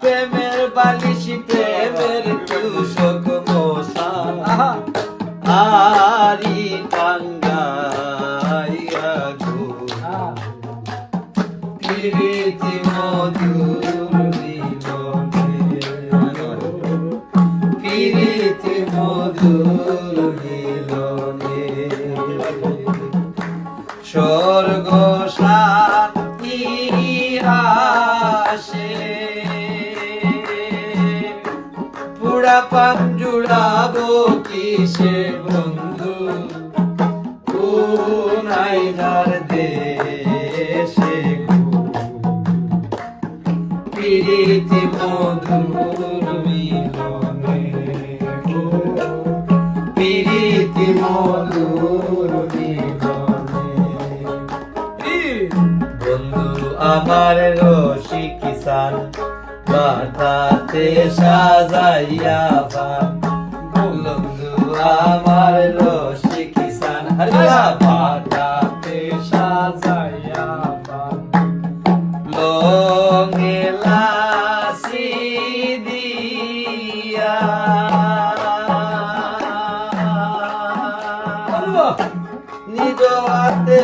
প্রেমের বালিশ প্রেমের তুষক মশান আরি টাঙ্গাইয়া গো প্রীতি মধুর মিলনে প্রীতি মধুর মিলনে স্বর্গ শান্তি আসে পুরা পান জুড়াবো কিসে বন্ধু কোন আইনার দেশে প্রীতি মধুর মিলনে প্রীতি মধুর মিলনে বন্ধু আমার রসিক কিষান বাতাতে সাজাইয়া ভান বন্ধু আমার রসিক কিষান বাতাতে সাজাইয়া ভান লঙ্গে লাসি দিয়া নিজ হাতে